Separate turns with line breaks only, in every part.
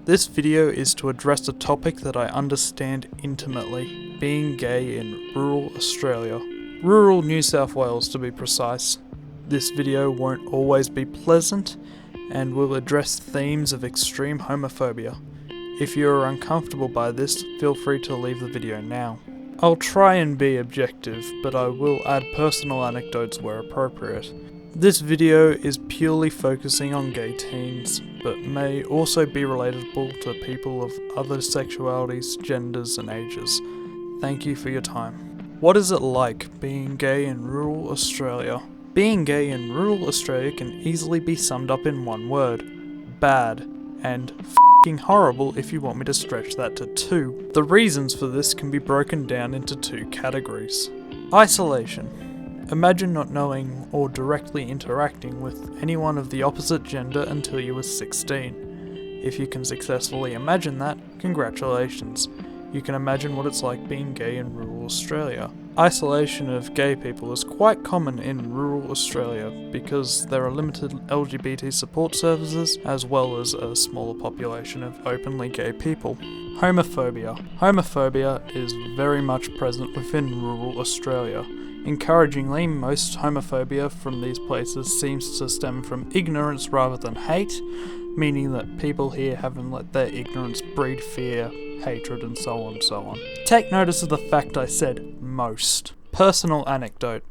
This video is to address a topic that I understand intimately, being gay in rural Australia. Rural New South Wales to be precise. This video won't always be pleasant and will address themes of extreme homophobia. If you are uncomfortable by this, feel free to leave the video now. I'll try and be objective, but I will add personal anecdotes where appropriate. This video is purely focusing on gay teens, but may also be relatable to people of other sexualities, genders and ages. Thank you for your time. What is it like being gay in rural Australia? Being gay in rural Australia can easily be summed up in one word: bad, and f***ing horrible if you want me to stretch that to two. The reasons for this can be broken down into two categories. Isolation. Imagine not knowing or directly interacting with anyone of the opposite gender until you were 16. If you can successfully imagine that, congratulations. You can imagine what it's like being gay in rural Australia. Isolation of gay people is quite common in rural Australia because there are limited LGBT support services as well as a smaller population of openly gay people. Homophobia. Homophobia is very much present within rural Australia. Encouragingly, most homophobia from these places seems to stem from ignorance rather than hate, meaning that people here haven't let their ignorance breed fear, hatred and so on. Take notice of the fact I said most. Personal anecdote.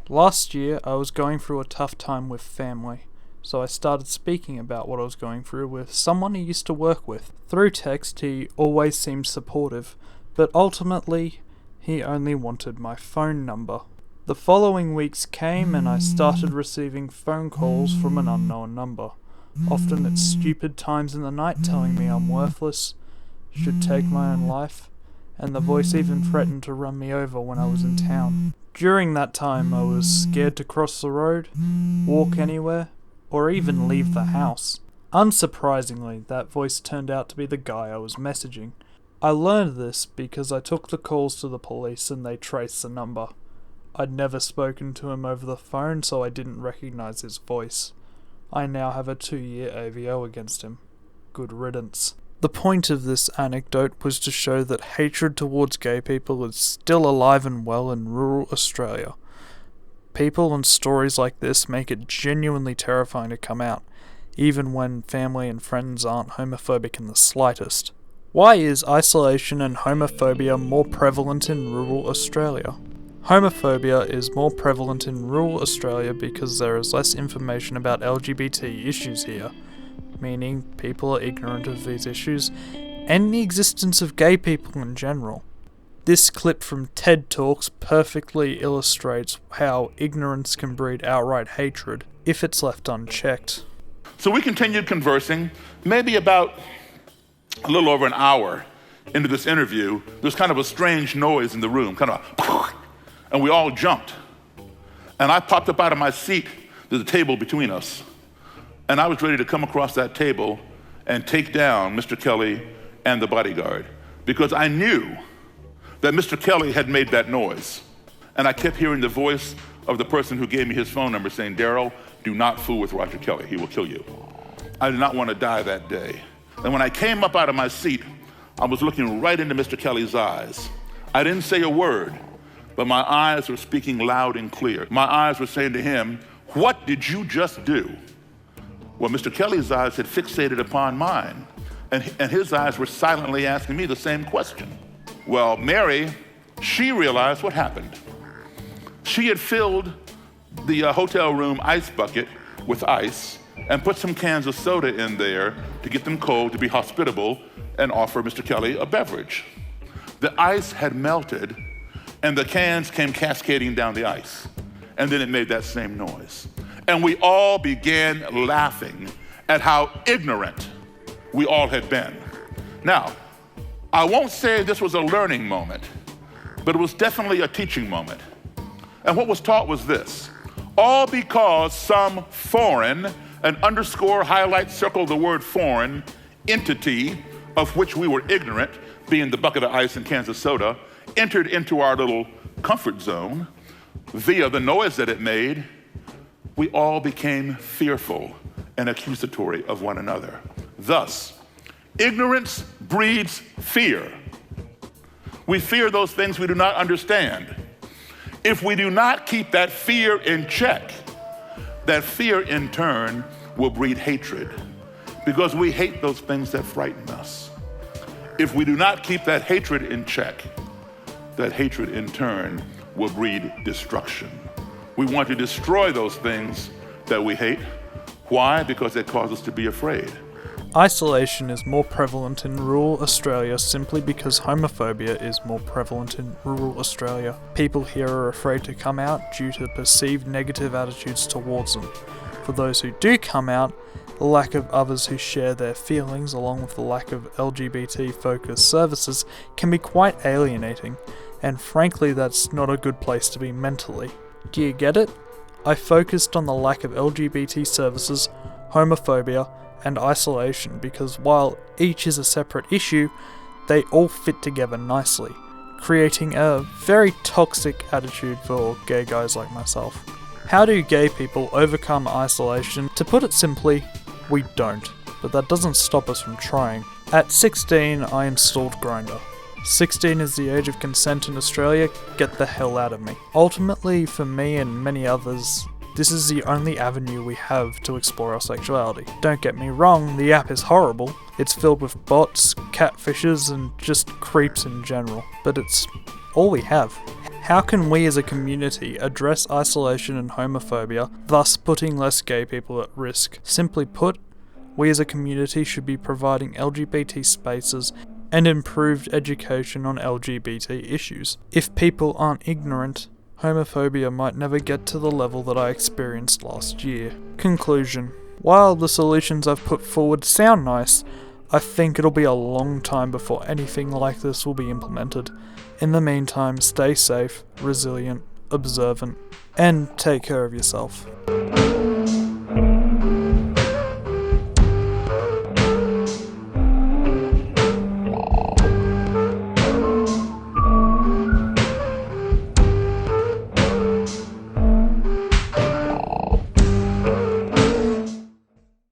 Last year I was going through a tough time with family, so I started speaking about what I was going through with someone I used to work with. Through text he always seemed supportive, but ultimately he only wanted my phone number. The following weeks came and I started receiving phone calls from an unknown number. Often at stupid times in the night telling me I'm worthless, should take my own life, and the voice even threatened to run me over when I was in town. During that time I was scared to cross the road, walk anywhere, or even leave the house. Unsurprisingly, that voice turned out to be the guy I was messaging. I learned this because I took the calls to the police and they traced the number. I'd never spoken to him over the phone, so I didn't recognize his voice. I now have a 2-year AVO against him. Good riddance. The point of this anecdote was to show that hatred towards gay people is still alive and well in rural Australia. People and stories like this make it genuinely terrifying to come out, even when family and friends aren't homophobic in the slightest. Why is isolation and homophobia more prevalent in rural Australia? Homophobia is more prevalent in rural Australia because there is less information about LGBT issues here, meaning people are ignorant of these issues and the existence of gay people in general. This clip from TED Talks perfectly illustrates how ignorance can breed outright hatred if it's left unchecked.
So we continued conversing, maybe about a little over an hour into this interview. There's kind of a strange noise in the room, kind of and we all jumped. And I popped up out of my seat. There's a table between us. And I was ready to come across that table and take down Mr. Kelly and the bodyguard because I knew that Mr. Kelly had made that noise. And I kept hearing the voice of the person who gave me his phone number saying, "Daryl, do not fool with Roger Kelly. He will kill you." I did not want to die that day. And when I came up out of my seat, I was looking right into Mr. Kelly's eyes. I didn't say a word, but my eyes were speaking loud and clear. My eyes were saying to him, "What did you just do?" Well, Mr. Kelly's eyes had fixated upon mine, and his eyes were silently asking me the same question. Well, Mary, she realized what happened. She had filled the hotel room ice bucket with ice and put some cans of soda in there to get them cold, to be hospitable, and offer Mr. Kelly a beverage. The ice had melted, and the cans came cascading down the ice. And then it made that same noise. And we all began laughing at how ignorant we all had been. Now, I won't say this was a learning moment, but it was definitely a teaching moment. And what was taught was this: all because some foreign, an underscore, highlight, circle the word foreign, entity of which we were ignorant, being the bucket of ice and cans of soda, entered into our little comfort zone via the noise that it made, we all became fearful and accusatory of one another. Thus, Ignorance breeds fear. We fear those things we do not understand. If we do not keep that fear in check, that fear in turn will breed hatred, because we hate those things that frighten us. If we do not keep that hatred in check, that hatred in turn will breed destruction. We want to destroy those things that we hate. Why? Because they cause us to be afraid.
Isolation is more prevalent in rural Australia simply because homophobia is more prevalent in rural Australia. People here are afraid to come out due to perceived negative attitudes towards them. For those who do come out, the lack of others who share their feelings, along with the lack of LGBT-focused services, can be quite alienating, and frankly that's not a good place to be mentally. Do you get it? I focused on the lack of LGBT services, homophobia, and isolation because while each is a separate issue, they all fit together nicely, creating a very toxic attitude for gay guys like myself. How do gay people overcome isolation? To put it simply, we don't, but that doesn't stop us from trying. At 16, I installed Grindr. 16 is the age of consent in Australia, get the hell out of me. Ultimately, for me and many others, this is the only avenue we have to explore our sexuality. Don't get me wrong, the app is horrible. It's filled with bots, catfishes, and just creeps in general. But it's all we have. How can we as a community address isolation and homophobia, thus putting less gay people at risk? Simply put, we as a community should be providing LGBT spaces and improved education on LGBT issues. If people aren't ignorant, homophobia might never get to the level that I experienced last year. Conclusion. While the solutions I've put forward sound nice, I think it'll be a long time before anything like this will be implemented. In the meantime, stay safe, resilient, observant, and take care of yourself.